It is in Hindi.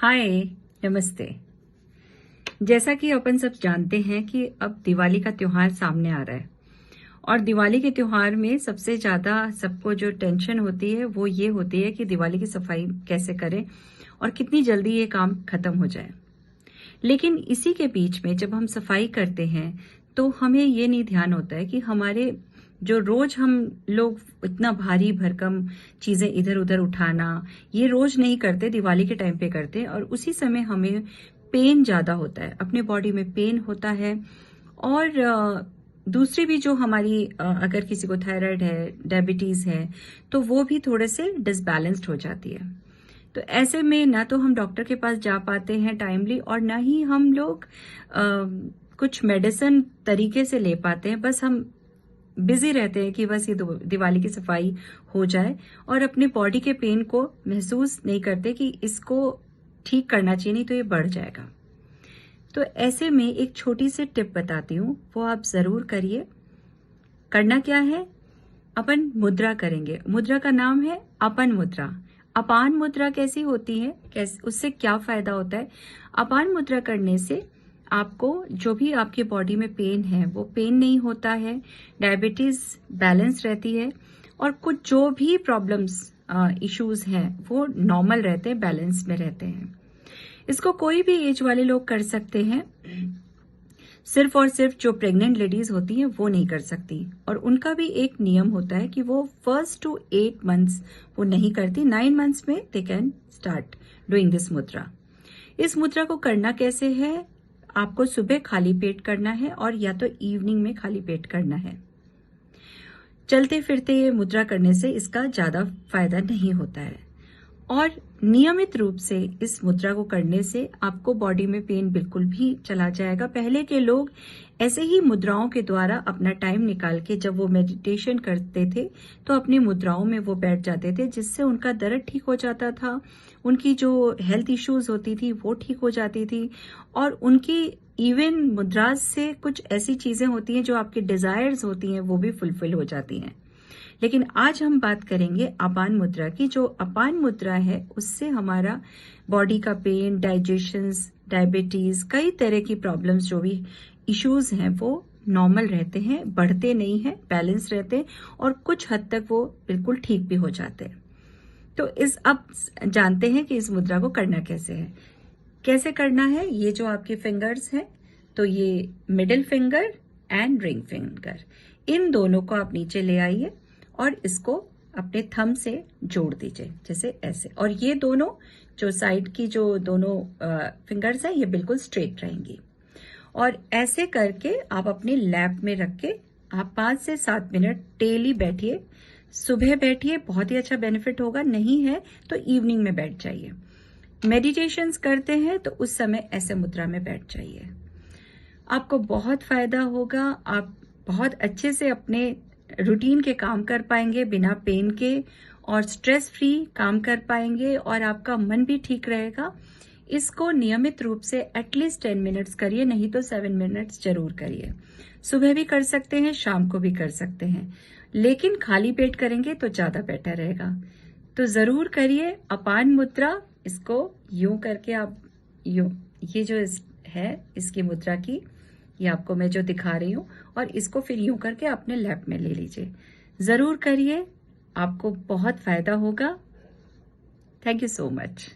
हाय, नमस्ते। जैसा कि अपन सब जानते हैं कि अब दिवाली का त्योहार सामने आ रहा है और दिवाली के त्योहार में सबसे ज्यादा सबको जो टेंशन होती है वो ये होती है कि दिवाली की सफाई कैसे करें और कितनी जल्दी ये काम खत्म हो जाए। लेकिन इसी के बीच में जब हम सफाई करते हैं तो हमें ये नहीं ध्यान होता है कि हमारे जो रोज हम लोग इतना भारी भरकम चीजें इधर उधर उठाना ये रोज नहीं करते, दिवाली के टाइम पे करते हैं और उसी समय हमें पेन ज्यादा होता है, अपने बॉडी में पेन होता है। और दूसरी भी जो हमारी अगर किसी को थायराइड है, डायबिटीज है, तो वो भी थोड़े से डिसबैलेंस्ड हो जाती है। तो ऐसे में ना तो हम डॉक्टर के पास जा पाते हैं टाइमली और ना ही हम लोग कुछ मेडिसिन तरीके से ले पाते हैं। बस हम बिजी रहते हैं कि बस ये दिवाली की सफाई हो जाए और अपने बॉडी के पेन को महसूस नहीं करते कि इसको ठीक करना चाहिए, नहीं तो ये बढ़ जाएगा। तो ऐसे में एक छोटी सी टिप बताती हूँ, वो आप जरूर करिए। करना क्या है, अपन मुद्रा करेंगे। मुद्रा का नाम है अपन मुद्रा। अपान मुद्रा कैसी होती है, उससे क्या फायदा होता है? अपान मुद्रा करने से आपको जो भी आपकी बॉडी में पेन है वो पेन नहीं होता है, डायबिटीज बैलेंस रहती है और कुछ जो भी प्रॉब्लम्स इश्यूज हैं वो नॉर्मल रहते हैं, बैलेंस में रहते हैं। इसको कोई भी एज वाले लोग कर सकते हैं, सिर्फ और सिर्फ जो प्रेग्नेंट लेडीज होती हैं वो नहीं कर सकती। और उनका भी एक नियम होता है कि वो 1 to 8 months वो नहीं करती, 9 months में they can start doing this मुद्रा। इस मुद्रा को करना कैसे है, आपको सुबह खाली पेट करना है और या तो इवनिंग में खाली पेट करना है। चलते फिरते ये मुद्रा करने से इसका ज्यादा फायदा नहीं होता है और नियमित रूप से इस मुद्रा को करने से आपको बॉडी में पेन बिल्कुल भी चला जाएगा। पहले के लोग ऐसे ही मुद्राओं के द्वारा अपना टाइम निकाल के जब वो मेडिटेशन करते थे तो अपनी मुद्राओं में वो बैठ जाते थे, जिससे उनका दर्द ठीक हो जाता था, उनकी जो हेल्थ इश्यूज होती थी वो ठीक हो जाती थी और उनकी इवन मुद्रा से कुछ ऐसी चीजें होती हैं जो आपकी डिजायर्स होती हैं वो भी फुलफिल हो जाती हैं। लेकिन आज हम बात करेंगे अपान मुद्रा की। जो अपान मुद्रा है उससे हमारा बॉडी का पेन, डाइजेशन, डायबिटीज, कई तरह की प्रॉब्लम्स जो भी इश्यूज हैं वो नॉर्मल रहते हैं, बढ़ते नहीं हैं, बैलेंस रहते हैं और कुछ हद तक वो बिल्कुल ठीक भी हो जाते हैं। तो अब जानते हैं कि इस मुद्रा को करना कैसे है। कैसे करना है, ये जो आपके फिंगर्स हैं, तो ये middle finger and ring finger, इन दोनों को आप नीचे ले आइए और इसको अपने थंब से जोड़ दीजिए जैसे ऐसे। और ये दोनों जो साइड की जो दोनों फिंगर्स हैं ये बिल्कुल स्ट्रेट रहेंगी और ऐसे करके आप अपने लैप में रख के आप 5 से 7 मिनट डेली बैठिए। सुबह बैठिए, बहुत ही अच्छा बेनिफिट होगा, नहीं है तो इवनिंग में बैठ जाइए। मेडिटेशंस करते हैं तो उस समय ऐसे मुद्रा में बैठ जाइए, आपको बहुत फायदा होगा। आप बहुत अच्छे से अपने रूटीन के काम कर पाएंगे बिना पेन के और स्ट्रेस फ्री काम कर पाएंगे और आपका मन भी ठीक रहेगा। इसको नियमित रूप से एटलीस्ट 10 मिनट्स करिए, नहीं तो 7 मिनट्स जरूर करिए। सुबह भी कर सकते हैं, शाम को भी कर सकते हैं, लेकिन खाली पेट करेंगे तो ज्यादा बेटर रहेगा। तो जरूर करिए अपान मुद्रा। इसको यूं करके आप ये जो है इसकी मुद्रा की, ये आपको मैं जो दिखा रही हूं, और इसको फिर यूं करके अपने लैप में ले लीजिए। जरूर करिए, आपको बहुत फायदा होगा। Thank you so much.